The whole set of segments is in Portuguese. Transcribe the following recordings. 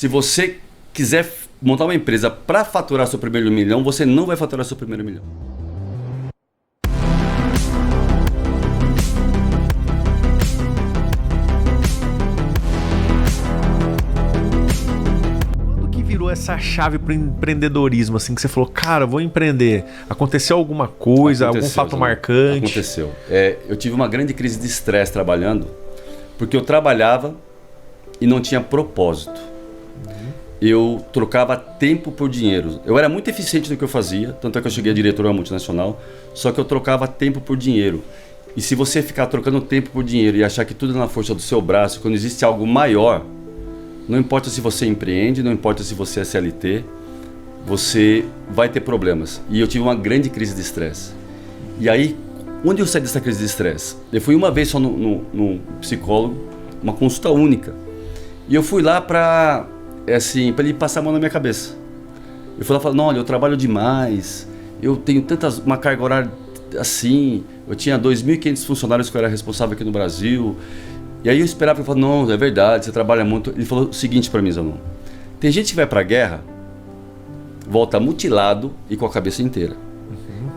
Se você quiser montar uma empresa para faturar seu primeiro milhão, você não vai faturar seu primeiro milhão. Quando que virou essa chave pro empreendedorismo, assim, que você falou, cara, vou empreender? Aconteceu alguma coisa, algum fato marcante? Aconteceu. Eu tive uma grande crise de estresse trabalhando, porque eu trabalhava e não tinha propósito. Eu trocava tempo por dinheiro. Eu era muito eficiente no que eu fazia, tanto é que eu cheguei a diretor de uma multinacional, só que eu trocava tempo por dinheiro. E se você ficar trocando tempo por dinheiro e achar que tudo é na força do seu braço, quando existe algo maior, não importa se você empreende, não importa se você é CLT, você vai ter problemas. E eu tive uma grande crise de estresse. E aí, onde eu saí dessa crise de estresse? Eu fui uma vez só no psicólogo, uma consulta única. E eu fui lá para ele passar a mão na minha cabeça. Eu fui lá e falei, não, olha, eu trabalho demais, eu tenho uma carga horária assim, eu tinha 2.500 funcionários que eu era responsável aqui no Brasil. E aí eu esperava, ele falou, não, é verdade, você trabalha muito. Ele falou o seguinte para mim, Zanon, tem gente que vai pra guerra, volta mutilado e com a cabeça inteira.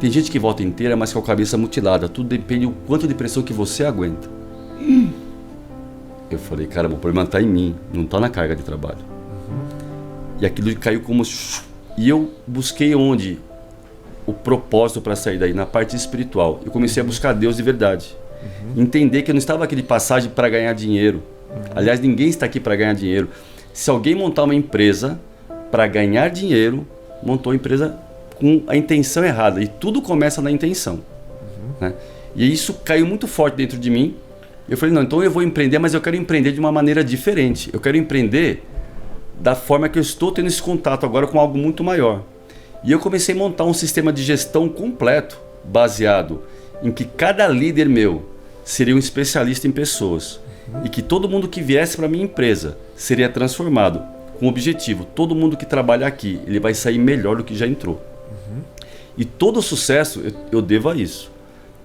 Tem gente que volta inteira, mas com a cabeça mutilada. Tudo depende do quanto de pressão que você aguenta. Eu falei, caramba, o problema tá em mim, não tá na carga de trabalho. E aquilo caiu como... E eu busquei onde? O propósito para sair daí, na parte espiritual. Eu comecei a buscar Deus de verdade. Entender que eu não estava aqui de passagem para ganhar dinheiro. Aliás, ninguém está aqui para ganhar dinheiro. Se alguém montar uma empresa para ganhar dinheiro, montou a empresa com a intenção errada. E tudo começa na intenção. Né? E isso caiu muito forte dentro de mim. Eu falei, não, então eu vou empreender, mas eu quero empreender de uma maneira diferente. Eu quero empreender da forma que eu estou tendo esse contato agora com algo muito maior. E eu comecei a montar um sistema de gestão completo, baseado em que cada líder meu seria um especialista em pessoas. E que todo mundo que viesse para a minha empresa seria transformado com o objetivo. Todo mundo que trabalha aqui, ele vai sair melhor do que já entrou. E todo o sucesso eu devo a isso.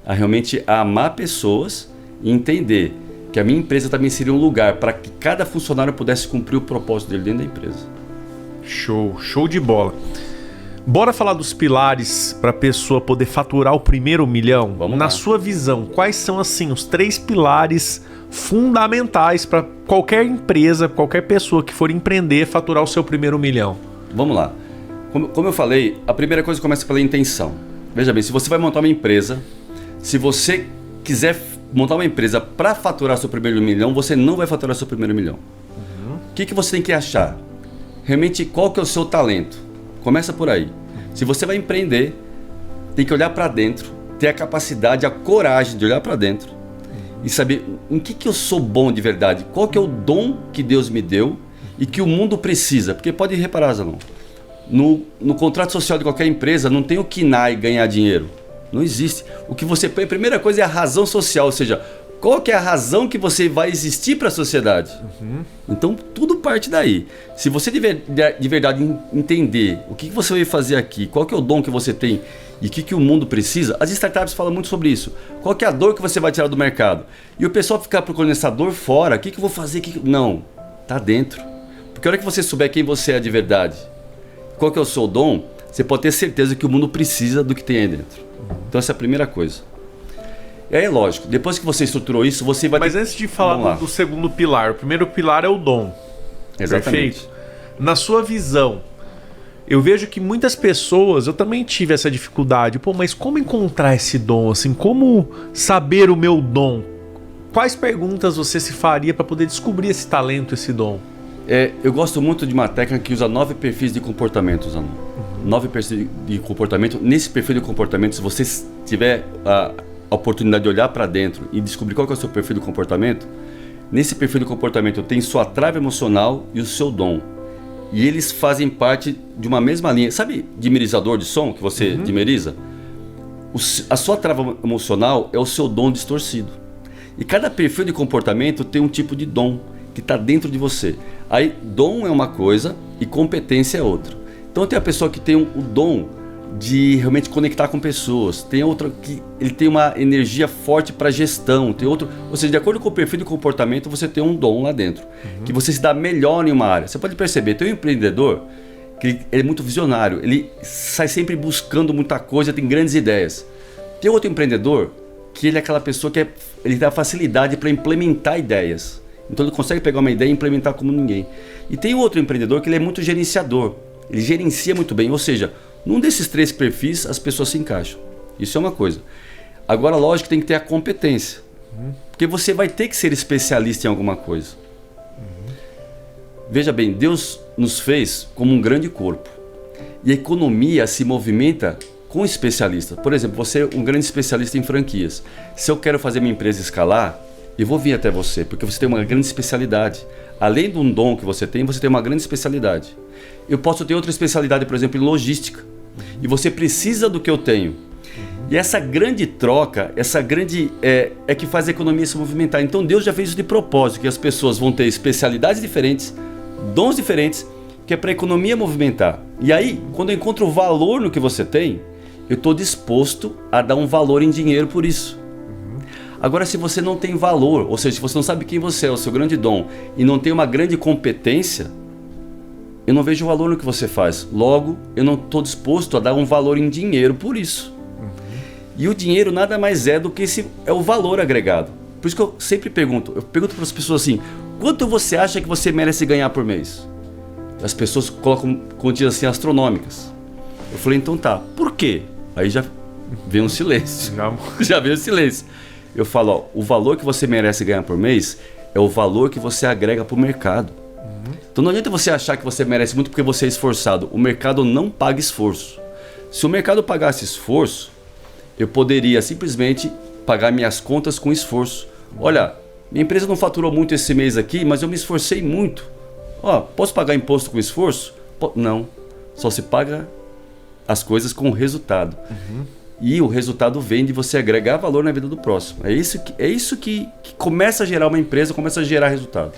A realmente amar pessoas e entender que a minha empresa também seria um lugar para que cada funcionário pudesse cumprir o propósito dele dentro da empresa. Show de bola. Bora falar dos pilares para a pessoa poder faturar o primeiro milhão? Vamos Na lá. sua visão, quais são assim os 3 pilares fundamentais para qualquer empresa, qualquer pessoa que for empreender faturar o seu primeiro milhão? Vamos lá. Como eu falei, a primeira coisa começa pela intenção. Veja bem, se você vai montar uma empresa, se você quiser montar uma empresa para faturar seu primeiro milhão, você não vai faturar seu primeiro milhão. O que você tem que achar? Realmente, qual que é o seu talento? Começa por aí. Se você vai empreender, tem que olhar para dentro, ter a capacidade, a coragem de olhar para dentro e saber em que eu sou bom de verdade, qual que é o dom que Deus me deu e que o mundo precisa. Porque pode reparar, Zanon, no contrato social de qualquer empresa não tem o KINAI ganhar dinheiro. Não existe. O que você põe, a primeira coisa é a razão social, ou seja, qual que é a razão que você vai existir para a sociedade? Então, tudo parte daí. Se você de verdade entender o que você vai fazer aqui, qual que é o dom que você tem e o que o mundo precisa, as startups falam muito sobre isso. Qual que é a dor que você vai tirar do mercado? E o pessoal ficar procurando essa dor fora, o que eu vou fazer? Não, tá dentro. Porque a hora que você souber quem você é de verdade, qual que é o seu dom, você pode ter certeza que o mundo precisa do que tem aí dentro. Então essa é a primeira coisa. E aí, lógico, depois que você estruturou isso, você vai... Mas antes de falar do segundo pilar, o primeiro pilar é o dom. Exatamente. Perfeito? Na sua visão, eu vejo que muitas pessoas, eu também tive essa dificuldade, mas como encontrar esse dom? Assim, como saber o meu dom? Quais perguntas você se faria para poder descobrir esse talento, esse dom? Eu gosto muito de uma técnica que usa 9 perfis de comportamento, Zanon. 9 perfis de comportamento. Nesse perfil de comportamento, se você tiver a oportunidade de olhar para dentro e descobrir qual que é o seu perfil de comportamento, nesse perfil de comportamento tem sua trava emocional e o seu dom. E eles fazem parte de uma mesma linha. Sabe dimerizador de som que você dimeriza? A sua trava emocional é o seu dom distorcido. E cada perfil de comportamento tem um tipo de dom que está dentro de você. Aí, dom é uma coisa e competência é outra. Então tem a pessoa que tem o dom de realmente conectar com pessoas. Tem outro que ele tem uma energia forte para gestão. Tem outro, ou seja, de acordo com o perfil de comportamento, você tem um dom lá dentro, que você se dá melhor em uma área. Você pode perceber, tem um empreendedor que ele é muito visionário, ele sai sempre buscando muita coisa, tem grandes ideias. Tem outro empreendedor que ele é aquela pessoa que ele dá facilidade para implementar ideias. Então ele consegue pegar uma ideia e implementar como ninguém. E tem outro empreendedor que ele é muito gerenciador. Ele gerencia muito bem, ou seja, num desses 3 perfis as pessoas se encaixam. Isso é uma coisa. Agora, lógico que tem que ter a competência. Porque você vai ter que ser especialista em alguma coisa. Veja bem, Deus nos fez como um grande corpo. E a economia se movimenta com especialistas. Por exemplo, você é um grande especialista em franquias. Se eu quero fazer minha empresa escalar, eu vou vir até você, porque você tem uma grande especialidade. Além de um dom que você tem uma grande especialidade. Eu posso ter outra especialidade, por exemplo, em logística. E você precisa do que eu tenho. E essa grande troca, essa grande é que faz a economia se movimentar. Então Deus já fez isso de propósito, que as pessoas vão ter especialidades diferentes, dons diferentes, que é para a economia movimentar. E aí, quando eu encontro o valor no que você tem, eu estou disposto a dar um valor em dinheiro por isso. Agora, se você não tem valor, ou seja, se você não sabe quem você é, o seu grande dom, e não tem uma grande competência, eu não vejo valor no que você faz. Logo, eu não estou disposto a dar um valor em dinheiro por isso. E o dinheiro nada mais é do que é o valor agregado. Por isso que eu sempre pergunto para as pessoas assim, quanto você acha que você merece ganhar por mês? As pessoas colocam quantias assim astronômicas. Eu falei, então tá, por quê? Aí já vem um silêncio. Já vem um silêncio. Eu falo, ó, o valor que você merece ganhar por mês é o valor que você agrega para o mercado. Então não adianta você achar que você merece muito porque você é esforçado. O mercado não paga esforço. Se o mercado pagasse esforço, eu poderia simplesmente pagar minhas contas com esforço. Olha, minha empresa não faturou muito esse mês aqui, mas eu me esforcei muito. Ó, posso pagar imposto com esforço? Não. Só se paga as coisas com resultado. E o resultado vem de você agregar valor na vida do próximo. É isso que começa a gerar uma empresa, começa a gerar resultado.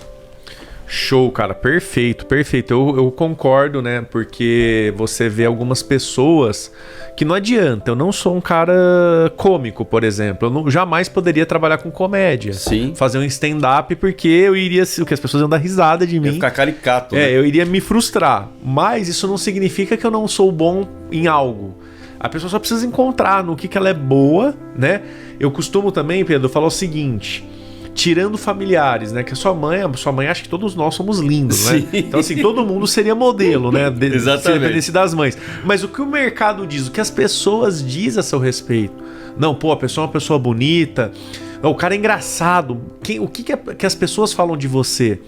Show, cara, perfeito, perfeito. Eu concordo, né? Porque você vê algumas pessoas que não adianta. Eu não sou um cara cômico, por exemplo. Eu jamais poderia trabalhar com comédia. Sim. Fazer um stand-up, porque eu iria... O que as pessoas iam dar risada de mim. Ia ficar caricato. Né? Eu iria me frustrar. Mas isso não significa que eu não sou bom em algo. A pessoa só precisa encontrar no que ela é boa, né? Eu costumo também, Pedro, falar o seguinte... Tirando familiares, né? Que a sua mãe acha que todos nós somos lindos, né? Então, assim, todo mundo seria modelo, né? Exatamente. Se dependesse das mães. Mas o que o mercado diz, o que as pessoas dizem a seu respeito? Não, pô, a pessoa é uma pessoa bonita, o cara é engraçado. O que as pessoas falam de você?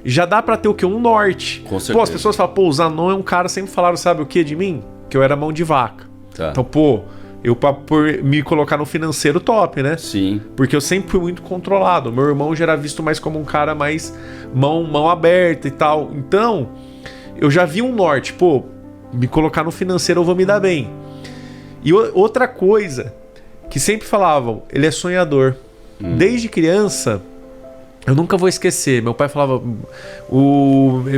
Já dá pra ter o quê? Um norte. Com certeza. Pô, as pessoas falam, pô, o Zanon é um cara, sempre falaram, sabe o que de mim? Que eu era mão de vaca. Tá. Então, pô... Eu por me colocar no financeiro top, né? Sim. Porque eu sempre fui muito controlado. Meu irmão já era visto mais como um cara mais mão aberta e tal. Então, eu já vi um norte. Pô, me colocar no financeiro eu vou me dar bem. E outra coisa que sempre falavam, ele é sonhador. Desde criança, eu nunca vou esquecer. Meu pai falava...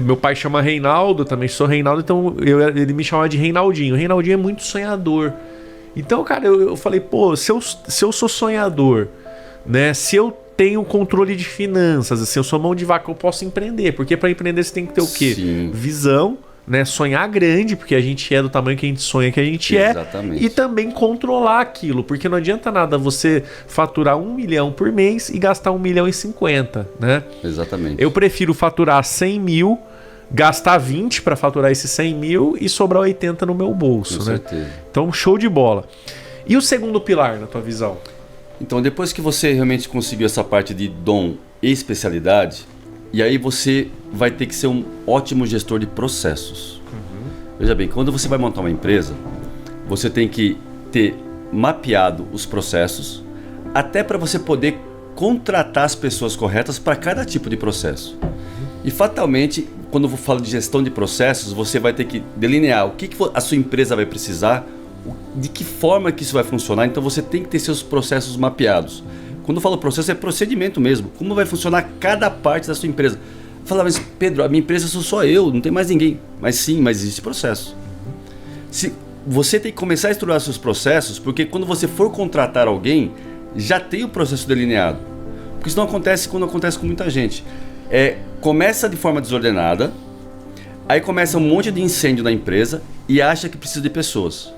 Meu pai chama Reinaldo, também sou Reinaldo, então ele me chamava de Reinaldinho. O Reinaldinho é muito sonhador. Então, cara, eu falei, pô, se eu sou sonhador, né? Se eu tenho controle de finanças, assim, eu sou mão de vaca, eu posso empreender. Porque para empreender você tem que ter o quê? Sim. Visão, né? Sonhar grande, porque a gente é do tamanho que a gente sonha que a gente Exatamente. E também controlar aquilo. Porque não adianta nada você faturar 1 milhão por mês e gastar 1 milhão e 50, né? Exatamente. Eu prefiro faturar 100 mil... gastar 20 para faturar esses 100 mil e sobrar 80 no meu bolso, Com né? certeza. Então, show de bola. E o segundo pilar, na tua visão? Então, depois que você realmente conseguiu essa parte de dom e especialidade, e aí você vai ter que ser um ótimo gestor de processos. Veja bem, quando você vai montar uma empresa, você tem que ter mapeado os processos, até para você poder contratar as pessoas corretas para cada tipo de processo. E fatalmente, quando eu falo de gestão de processos, você vai ter que delinear o que a sua empresa vai precisar, de que forma que isso vai funcionar. Então você tem que ter seus processos mapeados. Quando eu falo processo, é procedimento mesmo. Como vai funcionar cada parte da sua empresa. Eu falava, mas Pedro, a minha empresa sou só eu, não tem mais ninguém. Mas sim, mas existe processo. você tem que começar a estruturar seus processos, porque quando você for contratar alguém, já tem o processo delineado. Porque isso não acontece quando acontece com muita gente. Começa de forma desordenada, aí começa um monte de incêndio na empresa e acha que precisa de pessoas.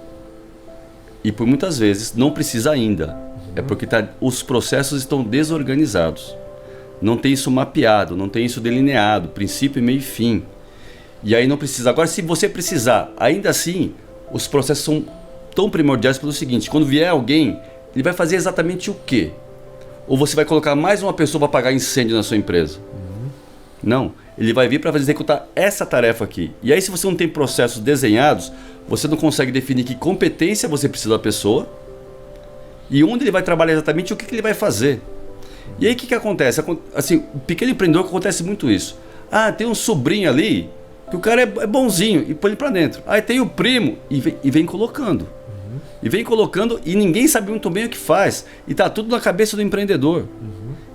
E por muitas vezes não precisa ainda. É porque os processos estão desorganizados. Não tem isso mapeado, não tem isso delineado, princípio, meio e fim. E aí não precisa. Agora, se você precisar, ainda assim, os processos são tão primordiais pelo seguinte: quando vier alguém, ele vai fazer exatamente o quê? Ou você vai colocar mais uma pessoa para apagar incêndio na sua empresa? Não. Ele vai vir para executar essa tarefa aqui. E aí, se você não tem processos desenhados, você não consegue definir que competência você precisa da pessoa e onde ele vai trabalhar exatamente, o que ele vai fazer. E aí o que acontece? Assim, o pequeno empreendedor, acontece muito isso. Tem um sobrinho ali, que o cara é bonzinho, e põe ele para dentro. Aí tem o primo, e vem colocando. E vem colocando, e ninguém sabe muito bem o que faz. E tá tudo na cabeça do empreendedor.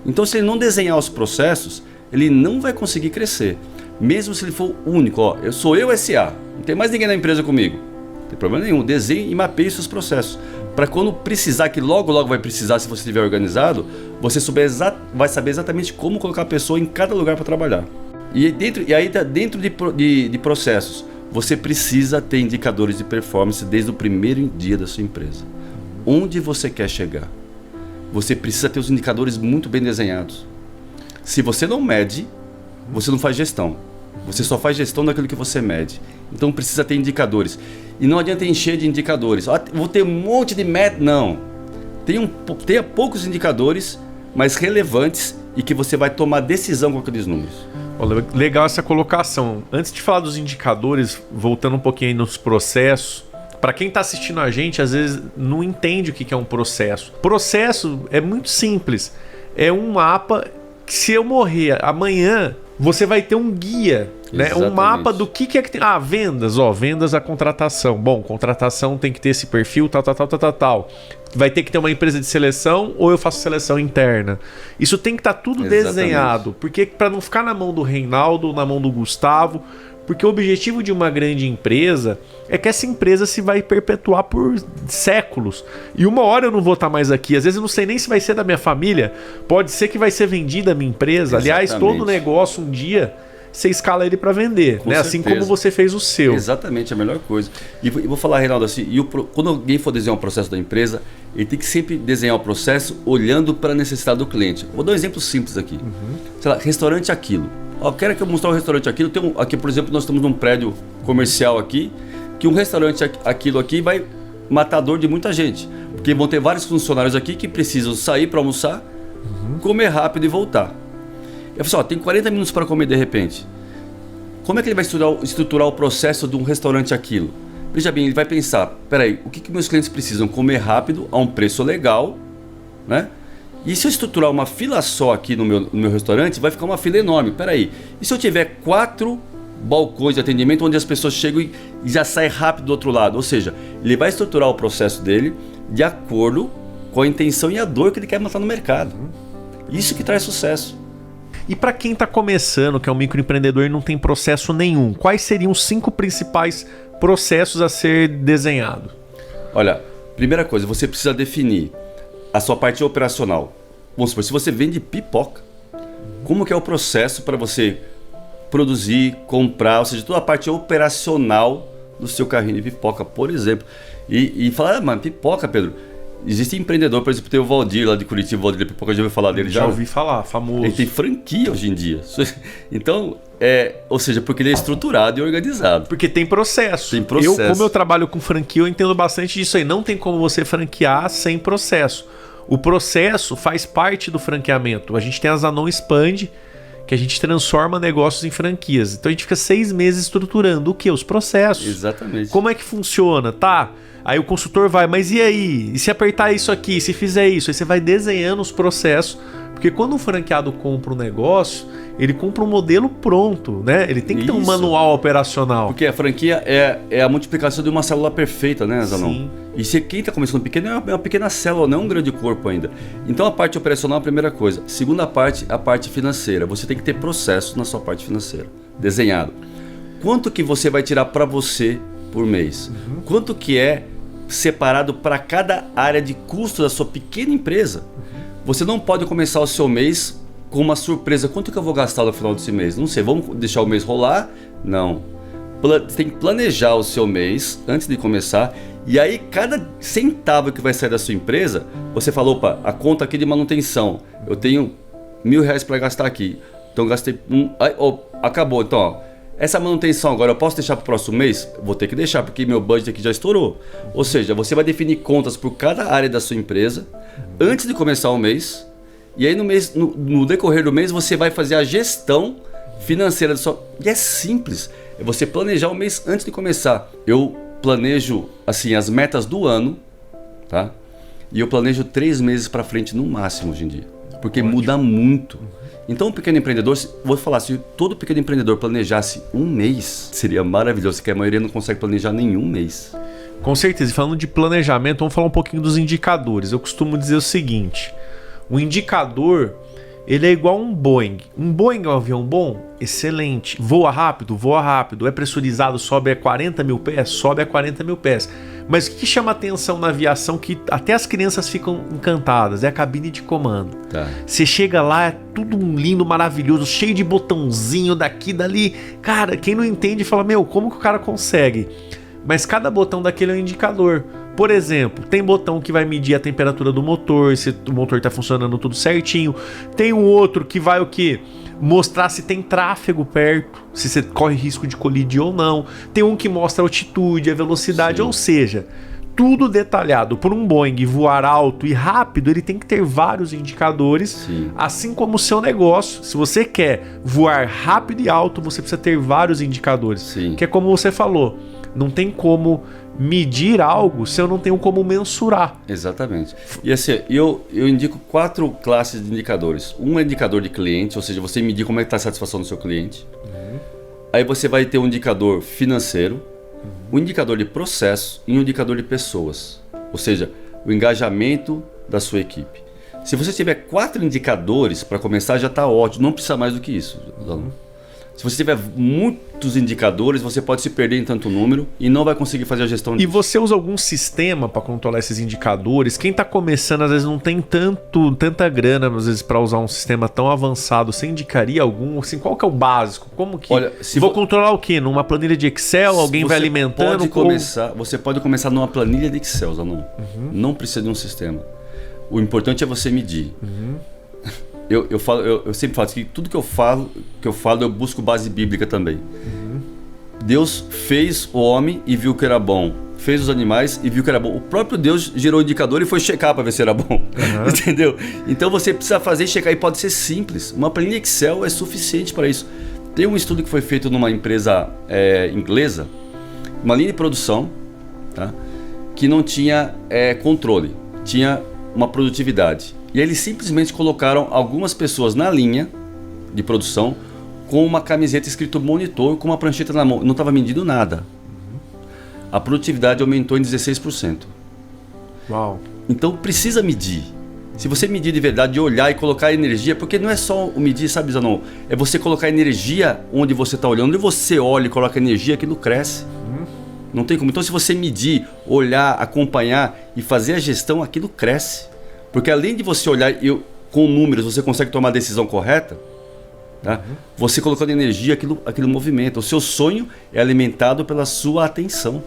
Então, se ele não desenhar os processos, ele não vai conseguir crescer. Mesmo se ele for único. Eu sou eu SA, não tem mais ninguém na empresa comigo. Não tem problema nenhum. Desenhe e mapeie seus processos. Para quando precisar, que logo vai precisar, se você estiver organizado, você vai saber exatamente como colocar a pessoa em cada lugar para trabalhar. E aí dentro de processos, você precisa ter indicadores de performance desde o primeiro dia da sua empresa. Onde você quer chegar? Você precisa ter os indicadores muito bem desenhados. Se você não mede, você não faz gestão. Você só faz gestão daquilo que você mede. Então precisa ter indicadores. E não adianta encher de indicadores. Vou ter um monte de meta. Não. Tenha poucos indicadores, mas relevantes e que você vai tomar decisão com aqueles números. Legal essa colocação. Antes de falar dos indicadores, voltando um pouquinho aí nos processos, para quem está assistindo a gente, às vezes não entende o que é um processo. Processo é muito simples. É um mapa que, se eu morrer amanhã, você vai ter um guia, né? Um mapa do que é que tem. Vendas, vendas a contratação. Bom, contratação tem que ter esse perfil, tal. Vai ter que ter uma empresa de seleção ou eu faço seleção interna. Isso tem que estar tudo desenhado, porque para não ficar na mão do Reinaldo, na mão do Gustavo, porque o objetivo de uma grande empresa é que essa empresa se vai perpetuar por séculos. E uma hora eu não vou estar mais aqui. Às vezes eu não sei nem se vai ser da minha família. Pode ser que vai ser vendida a minha empresa. Exatamente. Aliás, todo negócio um dia você escala ele para vender, né? Assim como você fez o seu. Exatamente, a melhor coisa. E vou falar, Reinaldo, assim, quando alguém for desenhar um processo da empresa, ele tem que sempre desenhar o processo olhando para a necessidade do cliente. Vou dar um exemplo simples aqui. Sei lá, restaurante Aquilo. Quero que eu mostrar o restaurante Aquilo. Aqui, por exemplo, nós estamos num prédio comercial aqui, que um restaurante Aquilo aqui vai matar a dor de muita gente. Porque vão ter vários funcionários aqui que precisam sair para almoçar, comer rápido e voltar. Eu falei assim, tem 40 minutos para comer de repente. Como é que ele vai estruturar o processo de um restaurante Aquilo? Veja bem, ele vai pensar, peraí, o que meus clientes precisam? Comer rápido, a um preço legal, né? E se eu estruturar uma fila só aqui no meu restaurante, vai ficar uma fila enorme. Peraí, e se eu tiver 4 balcões de atendimento onde as pessoas chegam e já saem rápido do outro lado? Ou seja, ele vai estruturar o processo dele de acordo com a intenção e a dor que ele quer matar no mercado. Isso que traz sucesso. E para quem está começando, que é um microempreendedor e não tem processo nenhum, quais seriam os 5 principais processos a ser desenhado? Olha, primeira coisa, você precisa definir a sua parte operacional. Vamos supor, se você vende pipoca, como que é o processo para você produzir, comprar, ou seja, toda a parte operacional do seu carrinho de pipoca, por exemplo. E falar, mano, pipoca, Pedro. Existe empreendedor, por exemplo, tem o Valdir lá de Curitiba, o Valdir da Pipoca, já ouviu falar dele? Já ouvi falar, famoso. Ele tem franquia hoje em dia. Então, ou seja, porque ele é estruturado e organizado. Porque tem processo. Tem processo. Como eu trabalho com franquia, eu entendo bastante disso aí. Não tem como você franquear sem processo. O processo faz parte do franqueamento. A gente tem a Zanon Expand, que a gente transforma negócios em franquias. Então a gente fica 6 meses estruturando o quê? Os processos. Exatamente. Como é que funciona? Tá. Aí o consultor vai, mas e aí? E se apertar isso aqui? Se fizer isso? Aí você vai desenhando os processos. Porque quando um franqueado compra um negócio, ele compra um modelo pronto, né? Ele tem que ter um manual operacional. Porque a franquia é a multiplicação de uma célula perfeita, né, Zanon? Sim. E se quem está começando pequeno é uma pequena célula, não é um grande corpo ainda. Então a parte operacional é a primeira coisa. Segunda parte, a parte financeira. Você tem que ter processo na sua parte financeira, desenhado. Quanto que você vai tirar para você por mês. Quanto que é separado para cada área de custo da sua pequena empresa? Você não pode começar o seu mês com uma surpresa. Quanto que eu vou gastar no final desse mês? Não sei, vamos deixar o mês rolar? Não. Você tem que planejar o seu mês antes de começar. E aí, cada centavo que vai sair da sua empresa, você fala, opa, a conta aqui de manutenção, eu tenho R$1.000 para gastar aqui. Então, gastei... acabou. Então, ó, essa manutenção agora eu posso deixar para o próximo mês? Vou ter que deixar, porque meu budget aqui já estourou. Ou seja, você vai definir contas por cada área da sua empresa antes de começar o mês. E aí, no decorrer do mês, você vai fazer a gestão financeira da sua... E é simples. É você planejar o mês antes de começar. Eu planejo assim as metas do ano, tá? E eu planejo 3 meses para frente no máximo hoje em dia, porque muda muito. Então, o pequeno empreendedor, vou falar, se todo pequeno empreendedor planejasse um mês, seria maravilhoso, porque a maioria não consegue planejar nenhum mês. Com certeza. E falando de planejamento, vamos falar um pouquinho dos indicadores. Eu costumo dizer o seguinte: o indicador, ele é igual a um Boeing. Um Boeing é um avião bom? Excelente. Voa rápido? Voa rápido. É pressurizado? Sobe a 40 mil pés? Sobe a 40 mil pés. Mas o que chama atenção na aviação, que até as crianças ficam encantadas, é a cabine de comando. Tá. Você chega lá, é tudo lindo, maravilhoso, cheio de botãozinho daqui, dali. Cara, quem não entende fala, meu, como que o cara consegue? Mas cada botão daquele é um indicador. Por exemplo, tem botão que vai medir a temperatura do motor, se o motor está funcionando tudo certinho. Tem um outro que vai o quê? Mostrar se tem tráfego perto, se você corre risco de colidir ou não. Tem um que mostra a altitude, a velocidade, ou seja, tudo detalhado. Por um Boeing voar alto e rápido, ele tem que ter vários indicadores, assim como o seu negócio. Se você quer voar rápido e alto, você precisa ter vários indicadores. Que é como você falou, não tem como medir algo se eu não tenho como mensurar. Exatamente. E assim, eu indico 4 classes de indicadores. Um é indicador de cliente, ou seja, você medir como é que está a satisfação do seu cliente. Aí você vai ter um indicador financeiro, um indicador de processo e um indicador de pessoas. Ou seja, o engajamento da sua equipe. Se você tiver 4 indicadores para começar, já está ótimo. Não precisa mais do que isso. Se você tiver muitos indicadores, você pode se perder em tanto número e não vai conseguir fazer a gestão disso. E você usa algum sistema para controlar esses indicadores? Quem está começando, às vezes, não tem tanta grana, às vezes, para usar um sistema tão avançado. Você indicaria algum? Assim, qual que é o básico? Como que... Olha, vou controlar o quê? Numa planilha de Excel? Alguém vai alimentando? Você pode começar numa planilha de Excel, Zanon. Não precisa de um sistema. O importante é você medir. Eu sempre falo que tudo que eu falo, eu busco base bíblica também. Deus fez o homem e viu que era bom. Fez os animais e viu que era bom. O próprio Deus gerou o indicador e foi checar para ver se era bom. Entendeu? Então você precisa fazer e checar. E pode ser simples. Uma planilha Excel é suficiente para isso. Tem um estudo que foi feito numa empresa inglesa, uma linha de produção, tá? Que não tinha controle. Tinha uma produtividade. E eles simplesmente colocaram algumas pessoas na linha de produção com uma camiseta escrito monitor, com uma prancheta na mão. Não estava medindo nada. A produtividade aumentou em 16%. Uau! Então precisa medir. Se você medir de verdade, olhar e colocar energia, porque não é só o medir, sabe, Zanon? É você colocar energia onde você está olhando. Onde você olha e coloca energia, aquilo cresce. Não tem como. Então se você medir, olhar, acompanhar e fazer a gestão, aquilo cresce. Porque além de você olhar com números, você consegue tomar a decisão correta, tá? Você colocando energia, aquilo movimenta. O seu sonho é alimentado pela sua atenção.